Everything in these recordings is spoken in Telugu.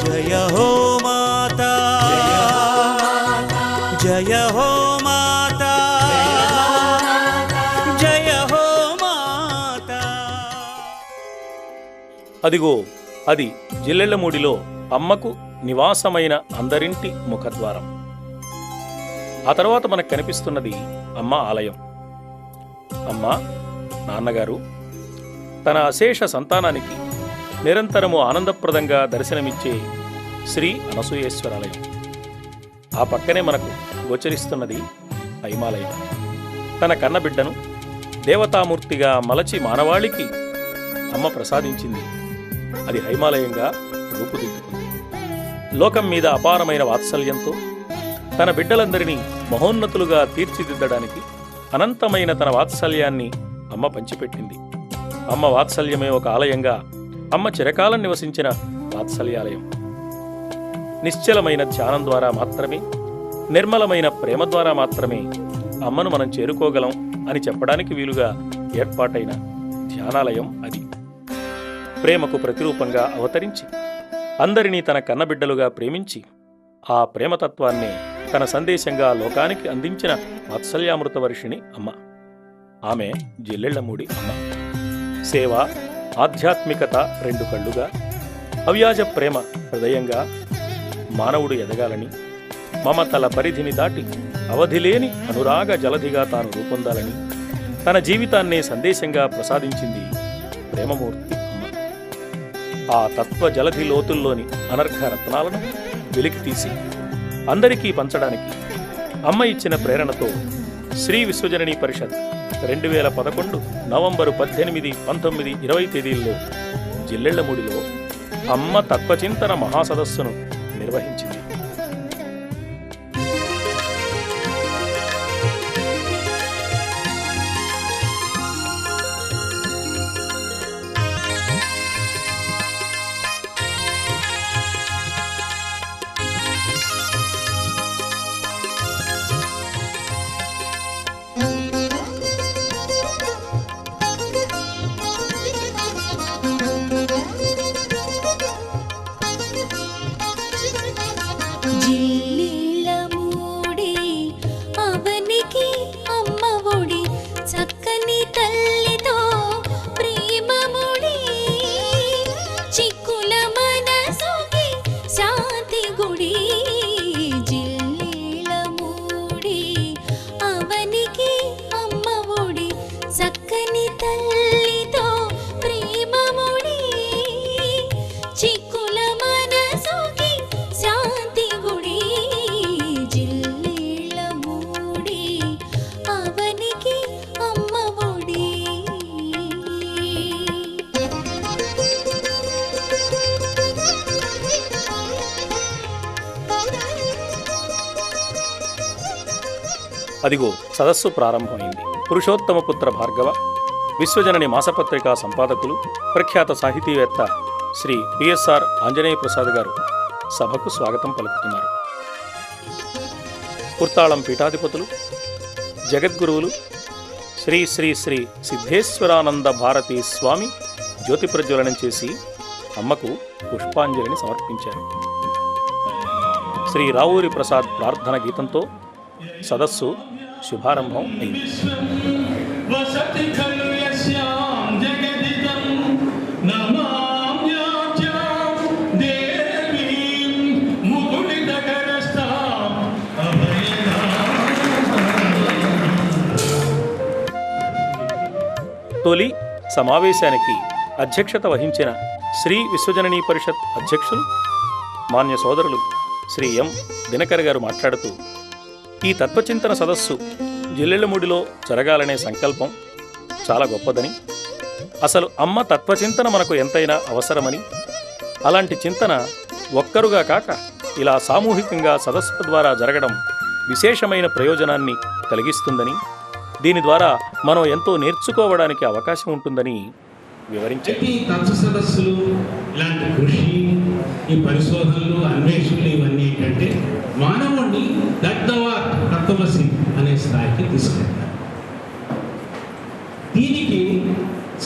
జయ హో మాతా, జయ హో మాతా, జయ హో మాతా. అదిగో అది జిల్లెళ్లమూడిలో అమ్మకు నివాసమైన అందరింటి ముఖద్వారం. ఆ తర్వాత మనకు కనిపిస్తున్నది అమ్మ ఆలయం. అమ్మ నాన్నగారు తన అశేష సంతానానికి నిరంతరము ఆనందప్రదంగా దర్శనమిచ్చే శ్రీ అనసూయేశ్వరాలయం. ఆ పక్కనే మనకు గోచరిస్తున్నది హైమాలయం. తన కన్నబిడ్డను దేవతామూర్తిగా మలచి మానవాళికి అమ్మ ప్రసాదించింది. అది హైమాలయంగా రూపుదిద్దుకుంది. లోకం మీద అపారమైన వాత్సల్యంతో తన బిడ్డలందరినీ మహోన్నతులుగా తీర్చిదిద్దడానికి అనంతమైన తన వాత్సల్యాన్ని అమ్మ పంచిపెట్టింది. అమ్మ వాత్సల్యమే ఒక ఆలయంగా అమ్మ చిరకాలం నివసించిన వాత్సల్యాలయం. నిశ్చలమైన ధ్యానం ద్వారా మాత్రమే, నిర్మలమైన ప్రేమ ద్వారా మాత్రమే అమ్మను మనం చేరుకోగలం అని చెప్పడానికి వీలుగా ఏర్పాటైన ధ్యానాలయం అది. ప్రేమకు ప్రతిరూపంగా అవతరించి అందరినీ తన కన్నబిడ్డలుగా ప్రేమించి ఆ ప్రేమతత్వాన్ని తన సందేశంగా లోకానికి అందించిన వాత్సల్యామృత వర్షిణి అమ్మ. ఆమె జిల్లెళ్లమూడి అమ్మ. సేవ, ఆధ్యాత్మికత రెండు కళ్ళుగా, అవ్యాజ ప్రేమ హృదయంగా మానవుడు ఎదగాలని, మమతల పరిధిని దాటి అవధిలేని అనురాగ జలధిగా తాను రూపొందాలని తన జీవితాన్నే సందేశంగా ప్రసాదించింది ప్రేమమూర్తి అమ్మ. ఆ తత్వ జలధి లోతుల్లోని అనర్ఘ రత్నాలను వెలికితీసి అందరికీ పంచడానికి అమ్మ ఇచ్చిన ప్రేరణతో శ్రీ విశ్వజననీ పరిషత్ 2011 నవంబరు 18, 19, 20 తేదీల్లో జిల్లెళ్లమూడిలో అమ్మ తత్వచింతన మహాసదస్సును నిర్వహించింది. అదిగో సదస్సు ప్రారంభమైంది. పురుషోత్తమపుత్ర భార్గవ, విశ్వజనని మాసపత్రికా సంపాదకులు, ప్రఖ్యాత సాహితీవేత్త శ్రీ పిఎస్ఆర్ ఆంజనేయ ప్రసాద్ గారు సభకు స్వాగతం పలుకుతున్నారు. కుర్తాళం పీఠాధిపతులు, జగద్గురువులు శ్రీ శ్రీ శ్రీ సిద్ధేశ్వరానంద భారతీ స్వామి జ్యోతి ప్రజ్వలనం చేసి అమ్మకు పుష్పాంజలిని సమర్పించారు. శ్రీ రావూరి ప్రసాద్ ప్రార్థన గీతంతో సదస్సు శుభారంభం అయింది. తొలి సమావేశానికి అధ్యక్షత వహించిన శ్రీ విశ్వజననీ పరిషత్ అధ్యక్షులు మాన్య సోదరులు శ్రీ ఎం దినకర్ గారు మాట్లాడుతూ, ఈ తత్వచింతన సదస్సు జిల్లెళ్లమూడిలో జరగాలనే సంకల్పం చాలా గొప్పదని, అసలు అమ్మ తత్వచింతన మనకు ఎంతైనా అవసరమని, అలాంటి చింతన ఒక్కరుగా కాక ఇలా సామూహికంగా సదస్సుల ద్వారా జరగడం విశేషమైన ప్రయోజనాన్ని కలిగిస్తుందని, దీని ద్వారా మనం ఎంతో నేర్చుకోవడానికి అవకాశం ఉంటుందని వివరించారు. ఈ తత్వ సదస్సులు, ఇలాంటి కృషి, ఈ పరిశోధనలు, అన్వేషణలు ఇవన్నీ ఏంటంటే మానవుడిని దత్తవార్ తత్వమసి అనే స్థాయికి తీసుకెళ్తారు. దీనికి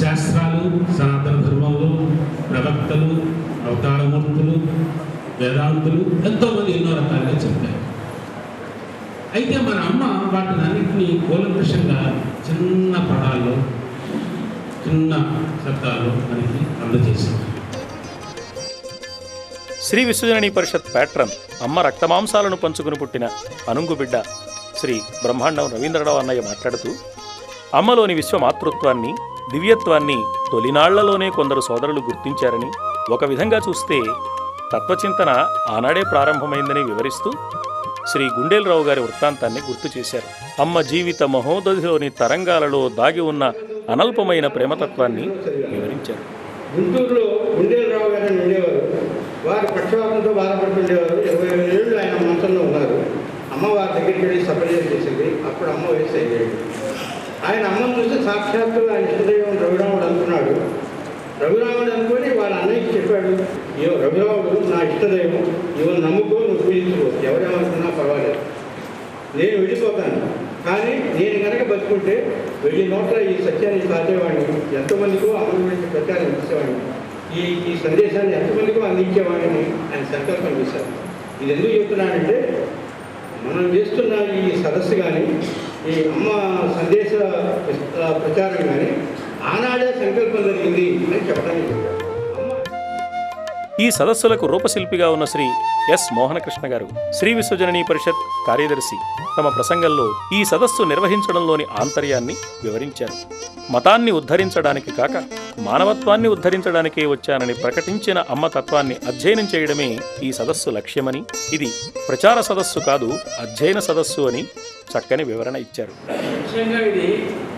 శాస్త్రాలు, సనాతన ధర్మంలో ప్రవక్తలు, అవతారమూర్తులు, వేదాంతులు ఎంతోమంది ఎన్నో రకాలుగా చెప్తారు. అయితే మన అమ్మ వాటిని అన్నింటినీ కూలంకషంగా చిన్న పదాల్లో, చిన్న శబ్దాల్లో మనకి అందజేసింది. శ్రీ విశ్వజననీ పరిషత్ ప్యాట్రన్ అమ్మ రక్తమాంసాలను పంచుకుని పుట్టిన అనుంగుబిడ్డ శ్రీ బ్రహ్మాండం రవీంద్రరావు అన్నయ్య మాట్లాడుతూ, అమ్మలోని విశ్వమాతృత్వాన్ని, దివ్యత్వాన్ని తొలినాళ్లలోనే కొందరు సోదరులు గుర్తించారని, ఒక విధంగా చూస్తే తత్వచింతన ఆనాడే ప్రారంభమైందని వివరిస్తూ శ్రీ గుండేలరావు గారి వృత్తాంతాన్ని గుర్తు చేశారు. అమ్మ జీవిత మహోదధిలోని తరంగాలలో దాగి ఉన్న అనల్పమైన ప్రేమతత్వాన్ని వివరించారు. గుంటూరులో గుండేలరావు గారు ఉండేవారు. వారు పక్షవాతంతో బాధపడుతుండేవారు. 25 ఏళ్ళు ఆయన మంచంలో ఉన్నారు. అమ్మవారి దగ్గరికి వెళ్ళి సపర్యం చేసింది. అప్పుడు అమ్మ వయసు అయ్యాడు. ఆయన అమ్మను చూస్తే సాక్షాత్తు ఆయన ఇష్టదైవం రఘురాముడు అనుకున్నాడు. రఘురాముడు అనుకొని వాళ్ళ అన్నయ్యకి చెప్పాడు, రఘురాముడు నా ఇష్టదైవం, ఇవన్నీ నమ్ముకో, నువ్వు పూజించుకో, ఎవరేమనుకున్నా పర్వాలేదు, నేను వెళ్ళిపోతాను, కానీ నేను కనుక బతుకుంటే 1000 నోట్ల ఈ సత్యాన్ని సాధేవాడిని, ఎంతమందికో అమ్మ గురించి ప్రచారం ఇచ్చేవాడిని, ఈ సందేశాన్ని ఎంతమందికో అందించేవాడిని ఆయన సంకల్పం చేశారు. ఇది ఎందుకు చెప్తున్నానంటే, మనం చేస్తున్న ఈ సదస్సు కానీ, ఈ అమ్మ సందేశ ప్రచారం కానీ ఆనాడే సంకల్పం జరిగింది అని చెప్పడానికి చెప్పారు. ఈ సదస్సులకు రూపశిల్పిగా ఉన్న శ్రీ ఎస్ మోహనకృష్ణ గారు, శ్రీ విశ్వజననీ పరిషత్ కార్యదర్శి, తమ ప్రసంగంలో ఈ సదస్సు నిర్వహించడంలోని ఆంతర్యాన్ని వివరించారు. మతాన్ని ఉద్ధరించడానికి కాక మానవత్వాన్ని ఉద్ధరించడానికే వచ్చానని ప్రకటించిన అమ్మ తత్వాన్ని అధ్యయనం చేయడమే ఈ సదస్సు లక్ష్యమని, ఇది ప్రచార సదస్సు కాదు, అధ్యయన సదస్సు అని చక్కని వివరణ ఇచ్చారు. ముఖ్యంగా ఇది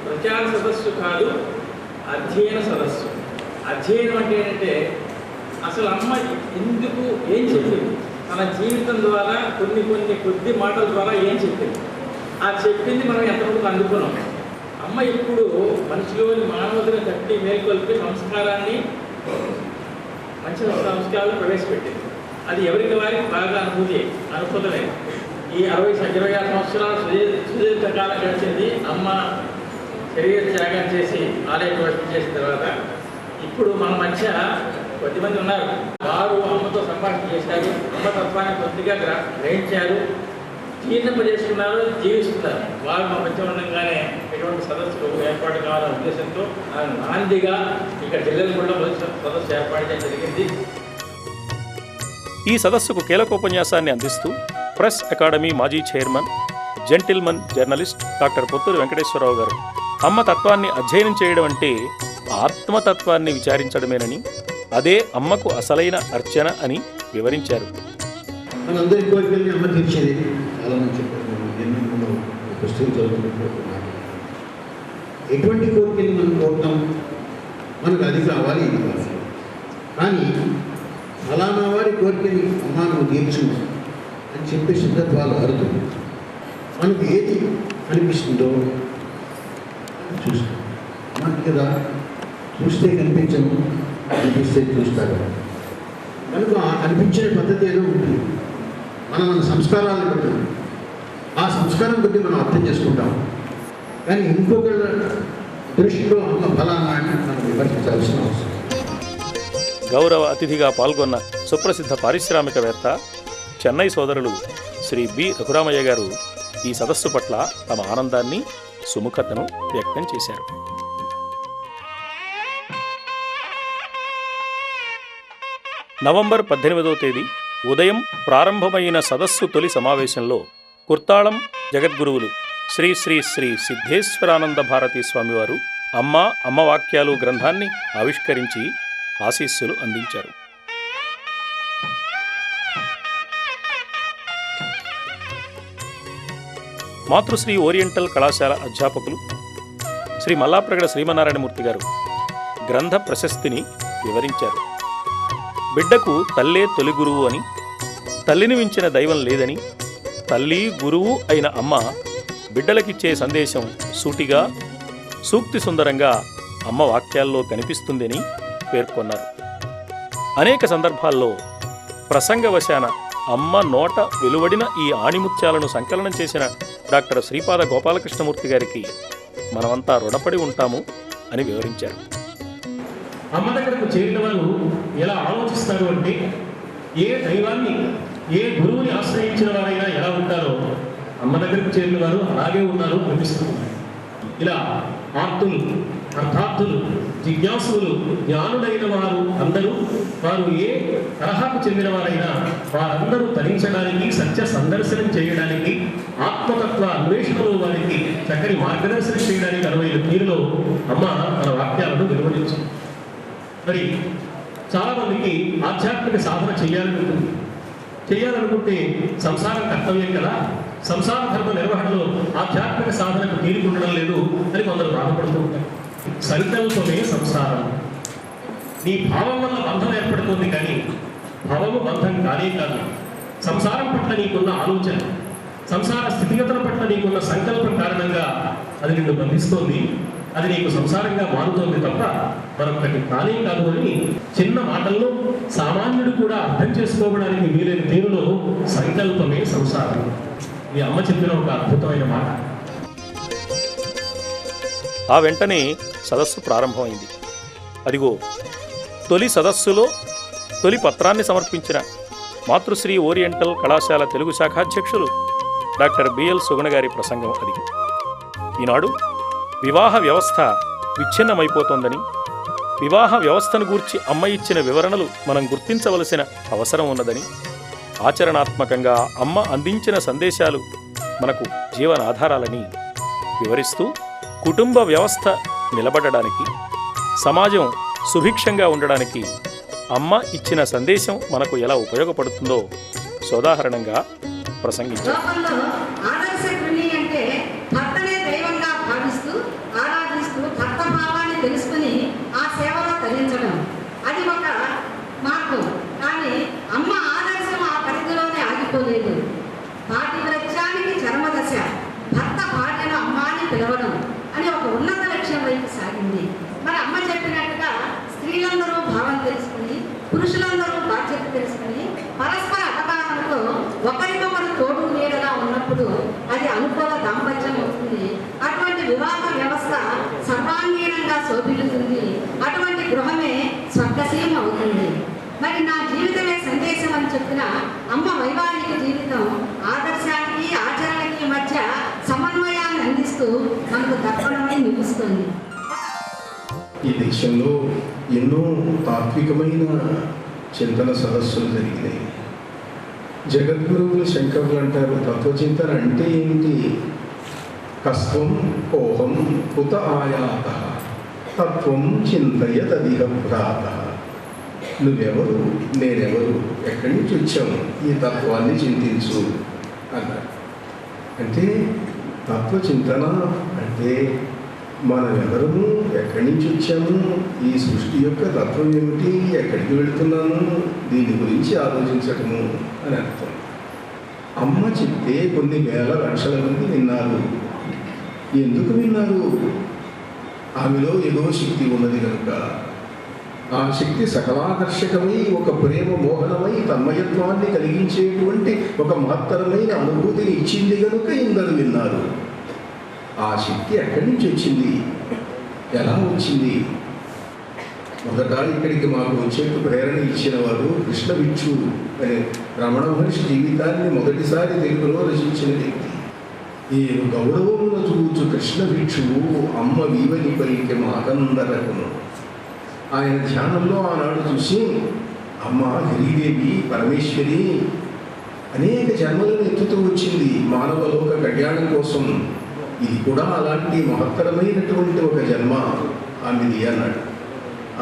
ప్రచార సదస్సు కాదు, అధ్యయన సదస్సు. అధ్యయనం అంటే ఏంటంటే, అసలు అమ్మ ఎందుకు ఏం చెప్పింది, తన జీవితం ద్వారా కొద్ది మాటల ద్వారా ఏం చెప్పింది, ఆ చెప్పింది మనం ఎంతవరకు అందుకున్నాం. అమ్మ ఇప్పుడు మనిషిలోని మానవతను తట్టి మేల్కొల్పి సంస్కారాన్ని, మంచి సంస్కారాలు ప్రవేశపెట్టింది. అది ఎవరికి వారికి బాగా అనుభూతమే. ఈ 26 సంవత్సరాల సుదీర్ఘ కాలం గడిచింది అమ్మ శరీర త్యాగం చేసి ఆలయ ప్రవేశం చేసిన తర్వాత. ఇప్పుడు మన మధ్య కొద్దిమంది ఉన్నారు, వారు అమ్మతో సంభాషణ చేశారు, అమ్మ తత్వాన్ని కొద్దిగా గ్రహించారు, జీర్ణింపజేసుకున్నారు, జీవిస్తున్నారు. వారు మా మధ్య ఉండగానే ఎటువంటి సదస్సులు ఏర్పాటు కావాలనే ఉద్దేశంతో నాందిగా ఇక్కడ జిల్లాలో మొదటి సదస్సు ఏర్పాటు చేయడం జరిగింది. ఈ సదస్సుకు కీలకోపన్యాసాన్ని అందిస్తూ ప్రెస్ అకాడమీ మాజీ chairman, gentleman journalist doctor Potturi Venkateswara Rao garu, Amma తత్వాన్ని అధ్యయనం చేయడం అంటే ఆత్మతత్వాన్ని విచారించడమేనని, అదే అమ్మకు అసలైన అర్చన అని వివరించారు. మనందరి కోరికల్ని అమ్మ తీర్చేది. చాలా మంది చెప్పారు, ఎన్నో పుస్తకం చదువుతున్నప్పుడు ఎటువంటి కోరికల్ని మనం కోరుతాం, మనకు అది కావాలి, ఇది కావాలి, కానీ ఫలానా వారి కోరికని అమ్మ నువ్వు తీర్చు అని చెప్పే సందర్భాలు అరుతుంది. మనకు ఏది అనిపిస్తుందో చూస్తాం. మనకి కదా చూస్తే కనిపించము, అనిపిస్తే చూస్తారు. కనుక అనిపించే పద్ధతి ఏదో ఉంటుంది. మన సంస్కారాలను బట్టి, ఆ సంస్కారం బట్టి మనం అర్థం చేసుకుంటాం. కానీ ఇంకొకళ్ళ దృష్టిలో అమ్మ ఫలానా అని మనం విమర్శించాల్సిన అవసరం. గౌరవ అతిథిగా పాల్గొన్న సుప్రసిద్ధ పారిశ్రామికవేత్త, చెన్నై సోదరులు శ్రీ బి రఘురామయ్య గారు ఈ సదస్సు పట్ల తమ ఆనందాన్ని, సుముఖతను వ్యక్తం చేశారు. నవంబర్ 18వ తేదీ ఉదయం ప్రారంభమైన సదస్సు తొలి సమావేశంలో కుర్తాళం జగద్గురువులు శ్రీ శ్రీ శ్రీ సిద్ధేశ్వరానంద భారతీ స్వామివారు అమ్మ వాక్యాలు గ్రంథాన్ని ఆవిష్కరించి ఆశీస్సులు అందించారు. మాతృశ్రీ ఓరియంటల్ కళాశాల అధ్యాపకులు శ్రీ మల్లాప్రగడ శ్రీమన్నారాయణమూర్తి గారు గ్రంథ ప్రశస్తిని వివరించారు. బిడ్డకు తల్లే తొలి గురువు అని, తల్లిని మించిన దైవం లేదని, తల్లి గురువు అయిన అమ్మ బిడ్డలకిచ్చే సందేశం సూటిగా, సూక్తి సుందరంగా అమ్మ వాక్యాల్లో కనిపిస్తుందని పేర్కొన్నారు. అనేక సందర్భాల్లో ప్రసంగవశాన అమ్మ నోట వెలువడిన ఈ ఆణిముత్యాలను సంకలనం చేసిన డాక్టర్ శ్రీపాద గోపాలకృష్ణమూర్తి గారికి మనమంతా రుణపడి ఉంటాము అని వివరించారు. అమ్మ దగ్గరకు చేరిన వారు ఎలా ఆలోచిస్తారు అంటే, ఏ దైవాన్ని ఏ గురువుని ఆశ్రయించిన వారైనా ఎలా ఉంటారో అమ్మ దగ్గరకు చేరిన వారు అలాగే ఉన్నారు అనిపిస్తుంది. ఇలా ఆర్తులు, అర్థార్థులు, జిజ్ఞాసులు, జ్ఞానులైన వారు అందరూ వారు ఏ తరహాకు చెందిన వారైనా వారందరూ తరించడానికి, సత్య సందర్శనం చేయడానికి, ఆత్మతత్వ అన్వేషణలో వారికి చక్కని మార్గదర్శనం చేయడానికి అనువైన తీరులో అమ్మ మన వాక్యాలను వెలువడించింది. మరి చాలామందికి ఆధ్యాత్మిక సాధన చేయాలనుకుంటే సంసారం కర్తవ్యం కదా, సంసార ధర్మ నిర్వహణలో ఆధ్యాత్మిక సాధనకు తీరుకుండడం లేదు అని కొందరు బాధపడుతూ ఉంటారు. సంకల్పమే సంసారం. నీ భావం వల్ల బంధం ఏర్పడుతుంది, కానీ భావము బంధం కానే కాదు. సంసారం పట్ల నీకున్న ఆలోచన, సంసార స్థితిగతుల పట్ల నీకున్న సంకల్పం కారణంగా అది నిన్ను బంధిస్తోంది, అది నీకు సంసారంగా మారుతోంది తప్ప మరొకటి కానే కాదు అని చిన్న మాటల్లో సామాన్యుడు కూడా అర్థం చేసుకోవడానికి వీలైన తీరులో సంకల్పమే సంసారం. మీ అమ్మ చెప్పిన ఒక అద్భుతమైన మాట. ఆ వెంటనే సదస్సు ప్రారంభమైంది. అదిగో తొలి సదస్సులో తొలి పత్రాన్ని సమర్పించిన మాతృశ్రీ ఓరియంటల్ కళాశాల తెలుగు శాఖాధ్యక్షులు డాక్టర్ బిఎల్ సుగుణ గారి ప్రసంగం అది. ఈనాడు వివాహ వ్యవస్థ విచ్ఛిన్నమైపోతోందని, వివాహ వ్యవస్థను గూర్చి అమ్మ ఇచ్చిన వివరణలు మనం గుర్తించవలసిన అవసరం ఉన్నదని, ఆచరణాత్మకంగా అమ్మ అందించిన సందేశాలు మనకు జీవనాధారాలని వివరిస్తూ కుటుంబ వ్యవస్థ నిలబడడానికి, సమాజం సుభిక్షంగా ఉండడానికి అమ్మ ఇచ్చిన సందేశం మనకు ఎలా ఉపయోగపడుతుందో సోదాహరణంగా ప్రసంగించారు. తెలుసుకుని ఆ సేవలో తరించడం అది ఒక మార్గం. కానీ అమ్మ ఆదర్శం ఆ పరిధిలోనే ఆగిపోలేదు. పాతివ్రత్యానికి చర్మదశ, భర్త భార్యను అమ్మాని పిలవడం అని ఒక ఉన్నత లక్ష్యం వైపు సాగింది. మరి అమ్మ చెప్పినట్టుగా స్త్రీలందరూ భావం తెలుసుకుని, పురుషులందరూ బాధ్యత తెలుసుకుని, పరస్పర అవగాహనతో ఒకరికొకరు తోడు నీడగా ఉన్నప్పుడు అది అనుకూల దాంపత్యం అవుతుంది. అటువంటి వివాహ వ్యవస్థ సర్వాంగీనంగా శోభిల్లుతుంది. అటువంటి గృహమే స్వర్గసీమ అవుతుంది. మరి నా జీవితమే సందేశం అని చెప్పిన అమ్మ వైవాహిక జీవితం ఆదర్శానికి ఆచరణకి మధ్య సమన్వయాన్ని అందిస్తూ మనకు దర్పణమై నిలుస్తుంది. ఈ దేశంలో ఎన్నో తాత్వికమైన చింతన సదస్సులు జరిగినాయి. జగద్గురువులు శంకరులు అంటారు, తత్వచింతన అంటే ఏంటి? కస్త్వం కోహం కుత ఆయాత తత్వం చింతయ తదిహ భ్రాత. నువ్వెవరు, నేనెవరు, ఎక్కడి నుంచి వచ్చాము, ఈ తత్వాన్ని చింతించు అన్నారు. అంటే తత్వచింతన అంటే మనమెవరము, ఎక్కడి నుంచి వచ్చాము, ఈ సృష్టి యొక్క తత్వం ఏమిటి, ఎక్కడికి వెళుతున్నాము, దీని గురించి ఆలోచించటము అని అర్థం. అమ్మ చెప్తే కొన్ని వేల లక్షల మంది విన్నారు. ఎందుకు విన్నారు? ఆమెలో ఏదో శక్తి ఉన్నది కనుక. ఆ శక్తి సకలాకర్షకమై ఒక ప్రేమ మోహనమై తన్మయత్వాన్ని కలిగించేటువంటి ఒక మహత్తరమైన అనుభూతిని ఇచ్చింది కనుక ఇందరు విన్నారు. ఆ శక్తి ఎక్కడి నుంచి వచ్చింది, ఎలా వచ్చింది? మొదట ఇక్కడికి మాకు వచ్చేట్టు ప్రేరణ ఇచ్చిన వారు కృష్ణ భిక్షు అనే రమణ మహర్షి జీవితాన్ని మొదటిసారి తెలుగులో రచించిన వ్యక్తి. ఈ గౌరవమున చూచు కృష్ణ భిక్షువు అమ్మ వీవని పలికి మాకందరకును. ఆయన ధ్యానంలో ఆనాడు చూసి అమ్మ గిరిదేవి పరమేశ్వరి అనేక జన్మలను ఎత్తుతూ వచ్చింది మానవలోక కళ్యాణం కోసం. ఇది కూడా అలాంటి మహత్తరమైనటువంటి ఒక జన్మ ఆమెది అన్నాడు.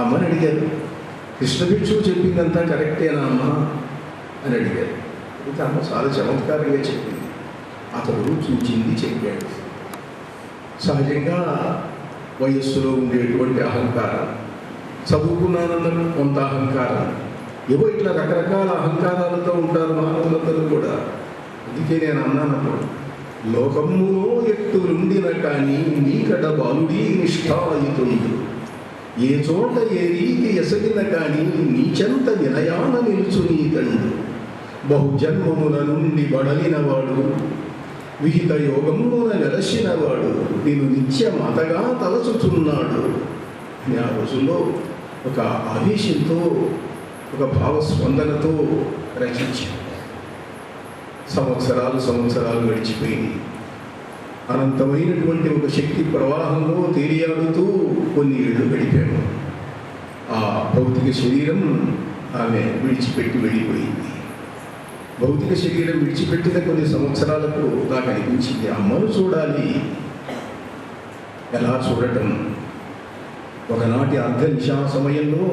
అమ్మని అడిగారు, కృష్ణ భిక్షువు చెప్పిందంతా కరెక్టేనా అమ్మ అని అడిగారు. అయితే అమ్మ చాలా చమత్కారంగా చెప్పింది. అతడు చూచింది చెప్పాడు. సహజంగా వయస్సులో ఉండేటువంటి అహంకారం, చదువుకున్నానన్న కొంత అహంకారం, ఏవో ఇట్లా రకరకాల అహంకారాలతో ఉంటారు మానవులందరూ కూడా. అందుకే నేను అన్నానప్పుడు, లోకములో ఎట్టులుండిన కానీ నీకడ బాలుడీ నిష్ఠాయుతుండు, ఏ చోట ఏ రీతి ఎసగిన కానీ నీచెంత వినయాన నిలుచు నీ తండ్రు, బహుజన్మముల నుండి బడలినవాడు, విహిత యోగమున వెలసినవాడు నేను నిత్య మాతగా తలచుతున్నాడు అని ఆ రోజుల్లో ఒక ఆవేశంతో, ఒక భావస్పందనతో రచించాడు. సంవత్సరాలు గడిచిపోయింది. అనంతమైనటువంటి ఒక శక్తి ప్రవాహంలో తేలియాడుతూ కొన్ని ఏళ్ళు గడిపాము. ఆ భౌతిక శరీరం ఆమె విడిచిపెట్టి వెళ్ళిపోయింది. భౌతిక శరీరం విడిచిపెట్టిన కొన్ని సంవత్సరాలకు నాకు అనిపించింది, అమ్మను చూడాలి. ఎలా చూడటం? ఒకనాటి అర్ధనిశా సమయంలో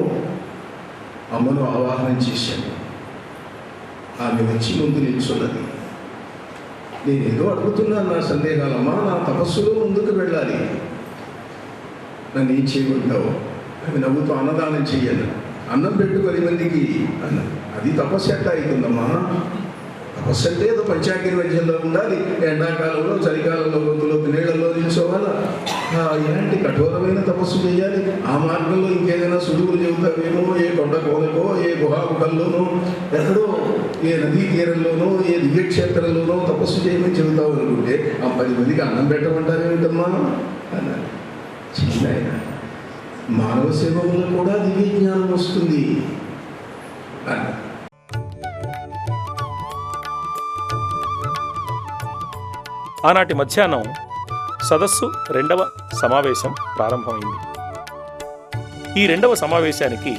అమ్మను ఆవాహనం చేశాను. ఆమె వచ్చి ముందు నిల్చున్నది. నేనేదో అడుగుతున్నాను, నా సందేహాలమ్మా, నా తపస్సులో ముందుకు వెళ్ళాలి, నన్ను ఏం చేయమంటావు? ఆమె నవ్వుతూ అన్నదానం చెయ్యను, అన్నం పెట్టు 10 మందికి అన్న. అది తపస్సు ఎట్లా అవుతుందమ్మా? తపస్సు అంటే ఏదో పంచాగ్ని మధ్యలో ఉండాలి, ఎండాకాలంలో చలికాలంలో గొంతులోకి నీళ్లలో నిల్చోవాలా, ఇలాంటి కఠోరమైన తపస్సు చేయాలి. ఆ మార్గంలో ఇంకేదైనా సులువులు చెబుతావేమో, ఏ కొండ కోనకో, ఏ గుహాముఖంలోనో, ఎక్కడో ఏ నదీ తీరంలోనో, ఏ దివ్యక్షేత్రంలోనో తపస్సు చేయమని చెబుతావు అనుకుంటే ఆ 10 మందికి అన్నం పెట్టమంటారేమిటమ్మా అన్నారు. చిన్న మానవ సేవ వల్ల కూడా దివ్య జ్ఞానం వస్తుంది అన్నారు. ఆనాటి మధ్యాహ్నం సదస్సు 2వ సమావేశం ప్రారంభమైంది. ఈ 2వ సమావేశానికి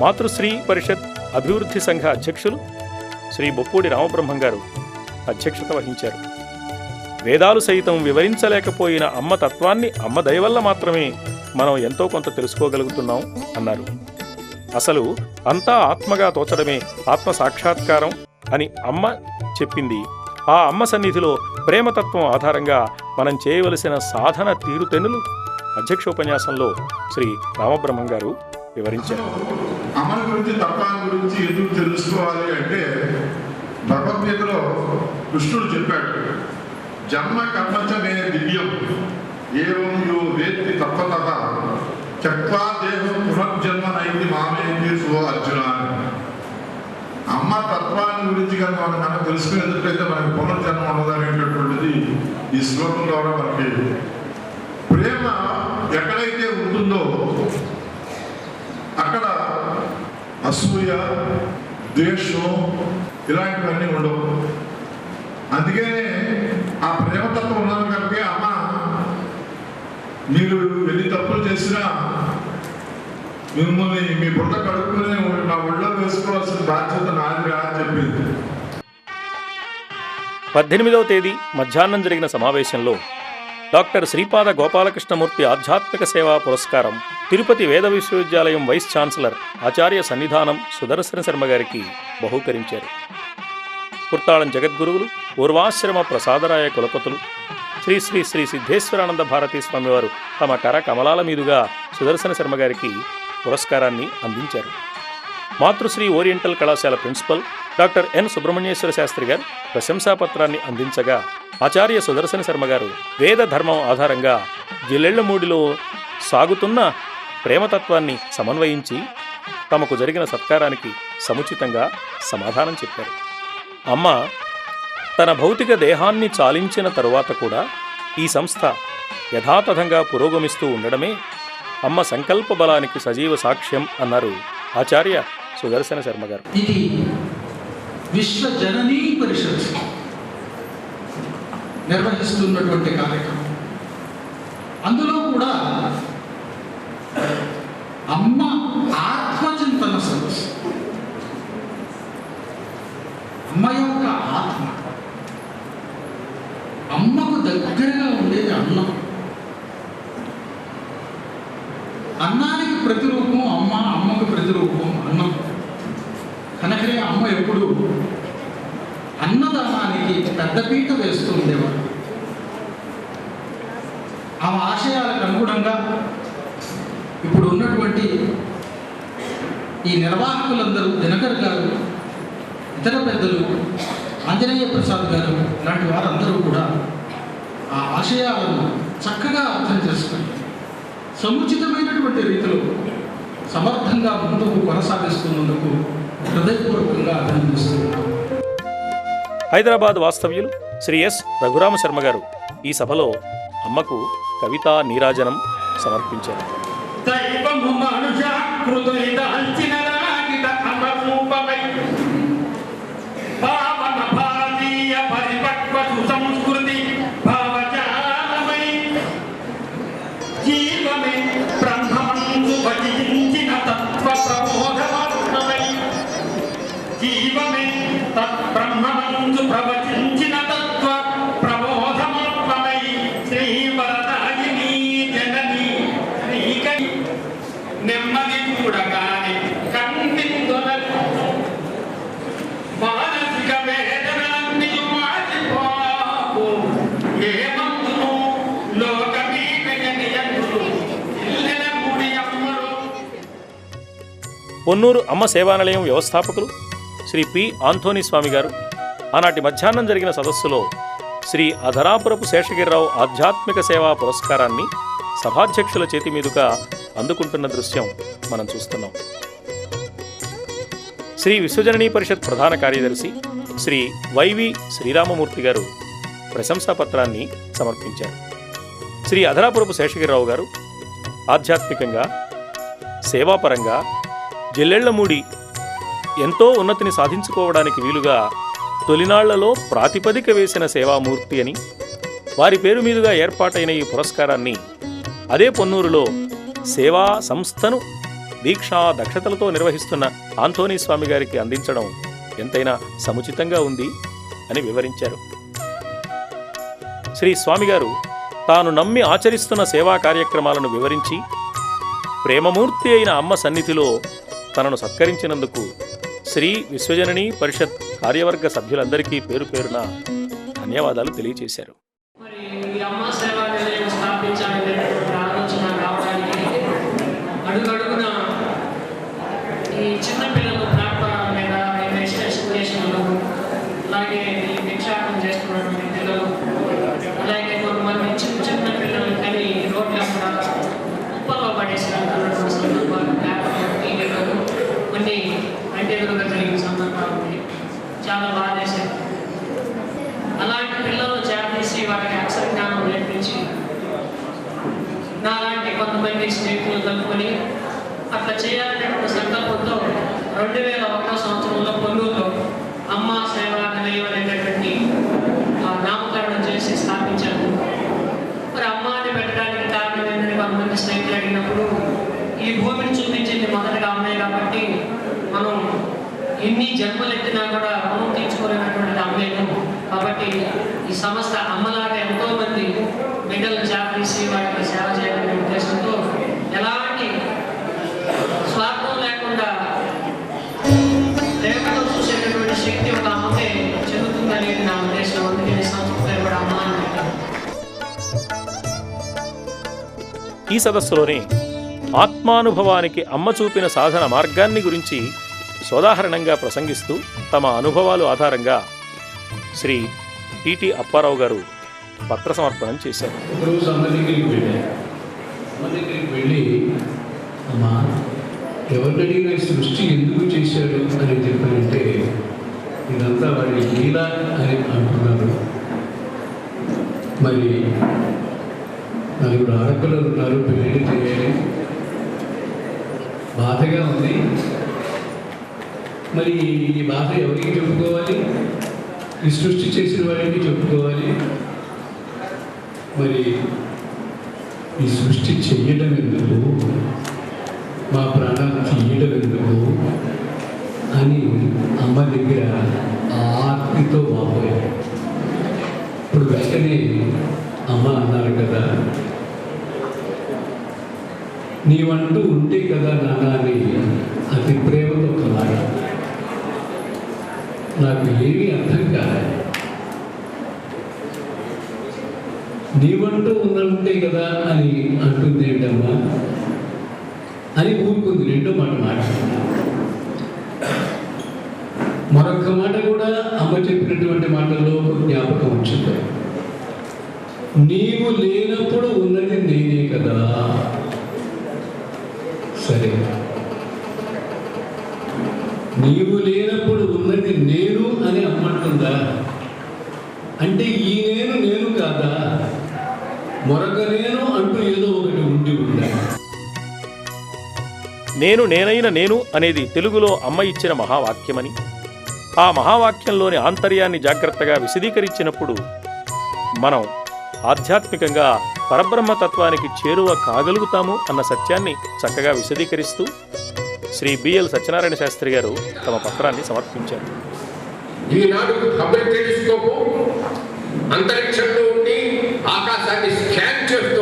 మాతృశ్రీ పరిషత్ అభివృద్ధి సంఘ అధ్యక్షులు శ్రీ బొప్పూడి రామబ్రహ్మం గారు అధ్యక్షత వహించారు. వేదాలు సైతం వివరించలేకపోయిన అమ్మ తత్వాన్ని అమ్మ దయ వల్ల మాత్రమే మనం ఎంతో కొంత తెలుసుకోగలుగుతున్నాం అన్నారు. అసలు అంతా ఆత్మగా తోచడమే ఆత్మ సాక్షాత్కారం అని అమ్మ చెప్పింది. ఆ అమ్మ సన్నిధిలో ప్రేమతత్వం ఆధారంగా మనం చేయవలసిన సాధన తీరుతెన్నులు అధ్యక్షోపన్యాసంలో శ్రీ రామబ్రహ్మం గారు వివరించారు. అమల గురించి, తత్వాన్ని గురించి ఎందుకు తెలుసుకోవాలి అంటే భగవద్గీతలో కృష్ణుడు చెప్పాడు, జన్మ కర్మచ మే దివ్యం ఏవం యో వేత్తి తత్వతః త్యక్త్వా దేహం పునర్జన్మ నైతి మామేతి సో అర్జున. అమ్మ తత్వాన్ని గురించి కనుక మనం తెలుసుకునేటట్లయితే మనకి పునర్జన్మ ఉన్నదనేటటువంటిది ఈ శ్లోకం ద్వారా మనకి. ప్రేమ ఎక్కడైతే ఉంటుందో అక్కడ అసూయ, ద్వేషం ఇలాంటివన్నీ ఉండవు. అందుకనే ఆ ప్రేమతత్వం ఉన్నది కనుక అమ్మ మీరు ఎన్ని తప్పులు చేసినా మిమ్మల్ని మీ బుట్ట కడుక్కుని నా ఒళ్ళో వేసుకోవాల్సిన బాధ్యత నాది అని చెప్పింది. 18వ తేదీ మధ్యాహ్నం జరిగిన సమావేశంలో డాక్టర్ శ్రీపాద గోపాలకృష్ణమూర్తి ఆధ్యాత్మిక సేవా పురస్కారం తిరుపతి వేద విశ్వవిద్యాలయం వైస్ ఛాన్సలర్ ఆచార్య సన్నిధానం సుదర్శన శర్మ గారికి బహూకరించారు. కుర్తాళం జగద్గురువులు, పూర్వాశ్రమ ప్రసాదరాయ కులపతులు శ్రీ శ్రీ శ్రీ సిద్ధేశ్వరానంద భారతీ స్వామివారు తమ కర కమలాల మీదుగా సుదర్శన శర్మ గారికి పురస్కారాన్ని అందించారు. మాతృశ్రీ ఓరియంటల్ కళాశాల principal doctor N Subrahmanyeswara Sastri garu ప్రశంసాపత్రాన్ని అందించగా ఆచార్య సుదర్శన శర్మ గారు వేద ధర్మం ఆధారంగా జిల్లెళ్లమూడిలో సాగుతున్న ప్రేమతత్వాన్ని సమన్వయించి తమకు జరిగిన సత్కారానికి సముచితంగా సమాధానం చెప్పారు. అమ్మ తన భౌతిక దేహాన్ని చాలించిన తరువాత కూడా ఈ సంస్థ యథాతథంగా పురోగమిస్తూ ఉండడమే అమ్మ సంకల్ప బలానికి సజీవ సాక్ష్యం అన్నారు ఆచార్య సుదర్శన శర్మ గారు. ఇది విశ్వ జననీ పరిషత్ నిర్వహిస్తున్నటువంటి కార్యక్రమం. అందులో కూడా అమ్మ ఆత్మచింతన సదస్సు, అమ్మ యొక్క ఆత్మ, అమ్మకు దగ్గరగా ఉండేది అన్నం. అన్నానికి ప్రతిరూపం అమ్మ, అమ్మకు ప్రతిరూపం అన్నం. కనుకనే అమ్మ ఎప్పుడు అన్నదానానికి పెద్దపీట వేస్తూ ఉండేవారు. ఆ ఆశయాలకు అనుగుణంగా ఇప్పుడు ఉన్నటువంటి ఈ నిర్వాహకులందరూ, దినకర్ గారు, ఇతర పెద్దలు, ఆంజనేయ ప్రసాద్ గారు ఇలాంటి వారందరూ కూడా ఆ ఆశయాలను చక్కగా అర్థం చేసుకుని సముచితమైనటువంటి రీతిలో సమర్థంగా ముందుకు కొనసాగిస్తున్నందుకు హృదయపూర్వకంగా అభినందిస్తున్నాను. హైదరాబాద్ వాస్తవ్యులు శ్రీ ఎస్ రఘురామ శర్మ గారు ఈ సభలో అమ్మకు కవితా నీరాజనం సమర్పించారు. దైవము మనుషాకృతుని దాల్చిన రాగిట అమరూపమై పావన భారతీయ పరిపక్వ సుసంస్కృతి భావజాలమై జీవమే బ్రహ్మమందు భజించిన తత్వ ప్రబోధమాత్మమై జీవమే తత్బ్రహ్మమందు ప్రవచించిన తత్వ ప్రబోధమాత్మమై శ్రీవరదాయిని జనని శ్రీకై నెమ్మది కూడా కాని కంటిందొనరు మానసిక వేదనలన్నీ మారిపోవు ఏమందును లోకమీ వెగనియందును ఇల్లెల ముడి అమ్మరు. పొన్నూరు అమ్మ సేవానిలయం వ్యవస్థాపకులు శ్రీ పి ఆంథోనీ స్వామి గారు ఆనాటి మధ్యాహ్నం జరిగిన సదస్సులో శ్రీ అధరాపురపు శేషగిరిరావు ఆధ్యాత్మిక సేవా పురస్కారాన్ని సభాధ్యక్షుల చేతి మీదుగా అందుకుంటున్న దృశ్యం మనం చూస్తున్నాం. శ్రీ విశ్వజననీ పరిషత్ ప్రధాన కార్యదర్శి శ్రీ వైవి శ్రీరామమూర్తి గారు ప్రశంసాపత్రాన్ని సమర్పించారు. శ్రీ అధరాపురపు శేషగిరిరావు గారు ఆధ్యాత్మికంగా సేవాపరంగా జిల్లెళ్లమూడి ఎంతో ఉన్నతిని సాధించుకోవడానికి వీలుగా తొలినాళ్లలో ప్రాతిపదిక వేసిన సేవామూర్తి అని, వారి పేరు మీదుగా ఏర్పాటైన ఈ పురస్కారాన్ని అదే పొన్నూరులో సేవా సంస్థను దీక్షా దక్షతలతో నిర్వహిస్తున్న ఆంథోనీ స్వామి గారికి అందించడం ఎంతైనా సముచితంగా ఉంది అని వివరించారు. శ్రీ స్వామిగారు తాను నమ్మి ఆచరిస్తున్న సేవా కార్యక్రమాలను వివరించి ప్రేమమూర్తి అయిన అమ్మ సన్నిధిలో తనను సత్కరించినందుకు శ్రీ విశ్వజననీ పరిషత్ కార్యవర్గ సభ్యులందరికీ పేరు పేరున ధన్యవాదాలు తెలియజేశారు. మరి ఈ అమ్మ సేవా నిలయం స్థాపించాలనేటువంటి ఆలోచన రావడానికి అడుగడుగున ఈ చిన్నపిల్లలు ప్లాట్ఫారం మీద రైల్వే స్టేషన్లో అలాగే ఈ భిక్షాటం చేస్తున్నటువంటి పిల్లలు, అలాగే కొంతమంది చిన్న చిన్న పిల్లలు కానీ రోడ్ల కూడా కుప్పలో పడేసినటువంటి సందర్భాలు పేపర్లు టీవీలో కొన్ని కంటెదురుగా జరిగిన సందర్భాలు ఉన్నాయి. చాలా బాధేశారు. అలాంటి పిల్లలను చేరదీసి వారికి అక్షర జ్ఞానం నేర్పించి నాలాంటి కొంతమంది స్నేహితులు కలుపుకొని అట్లా చేయాలనేటువంటి సంకల్పంతో 2001 సంవత్సరంలో పొన్నూరులో అమ్మ సేవా నిలయం అనేటటువంటి నామకరణం చేసి స్థాపించాను. మరి అమ్మాని పెట్టడానికి కారణం ఏంటని కొంతమంది స్నేహితులు అడిగినప్పుడు ఈ భూమిని చూపించింది మొదటగా అమ్మాయి కాబట్టి మనం ఎన్ని జన్మలు ఎత్తినా కూడా రుణం తీర్చుకోలేనటువంటి అమ్మేను కాబట్టి ఈ సంస్థ అమ్మలాగా ఎంతో మంది బిడ్డలను చేరదీసి వారికి సేవ చేయాలనే ఉద్దేశంతో ఎలాంటి స్వార్థం లేకుండా ప్రేమతో చూసేటటువంటి శక్తి ఒక అమ్మకే చెందుతుందనేది నా ఉద్దేశం. అందుకని సంస్థ కూడా అమ్మ అని పెట్టాను. ఈ సదస్సులోనే ఆత్మానుభవానికి అమ్మ చూపిన సాధన మార్గాన్ని గురించి సోదాహరణంగా ప్రసంగిస్తూ తమ అనుభవాలు ఆధారంగా శ్రీ టి అప్పారావు గారు పత్ర సమర్పణం చేశారు. ఒకరోజు అమ్మ దగ్గరికి వెళ్ళి అమ్మా ఎవరినడిగిన సృష్టి ఎందుకు చేశాడు అని చెప్పారంటే ఇదంతా వాడి లీల అని అంటున్నారు. మరి నలుగురు ఆడపిల్లలు ఉన్నారు, పెళ్ళిళ్ళు చేయాలి, బాధగా ఉంది. మరి ఈ బాధ ఎవరికి చెప్పుకోవాలి? ఈ సృష్టి చేసిన వారికి చెప్పుకోవాలి. మరి ఈ సృష్టి చెయ్యడం ఎందుకు, మా ప్రాణాలు తీయడం ఎందుకు అని అమ్మ దగ్గర ఆర్తితో వాపోయారు. ఇప్పుడు వెంటనే అమ్మ అన్నారు కదా, నీవంటూ ఉంటే కదా నాన్న అని అతి ప్రేమతో కలాగా నాకు ఏమీ అర్థం కాదు. నీవంటూ ఉంటే కదా అని అంటుంది ఏంటమ్మా అని ఊరుకుంది. రెండో మాట మాట్లాడుతున్నా. మరొక మాట కూడా అమ్మ చెప్పినటువంటి మాటల్లో జ్ఞాపకం వచ్చింది. నీవు లేనప్పుడు ఉన్నది నేనే కదా. సరే, నీవు లేనప్పుడు ఉన్నది నేను అని అమ్మంటుందా? అంటే ఈ నేను కాదా, మరొక నేను అంటూ ఏదో ఒకటి ఉండి ఉండాలి. నేనైన నేను అనేది తెలుగులో అమ్మ ఇచ్చిన మహావాక్యమని, ఆ మహావాక్యంలోని ఆంతర్యాన్ని జాగ్రత్తగా విశదీకరించినప్పుడు మనం ఆధ్యాత్మికంగా పరబ్రహ్మతత్వానికి చేరువ కాగలుగుతాము అన్న సత్యాన్ని చక్కగా విశదీకరిస్తూ శ్రీ బిఎల్ సత్యనారాయణ శాస్త్రి గారు తమ పత్రాన్ని సమర్పించారు. ఈనాడు హబుల్ టెలిస్కోపు అంతరిక్షంలో ఉండి ఆకాశాన్ని స్కాన్ చేస్తూ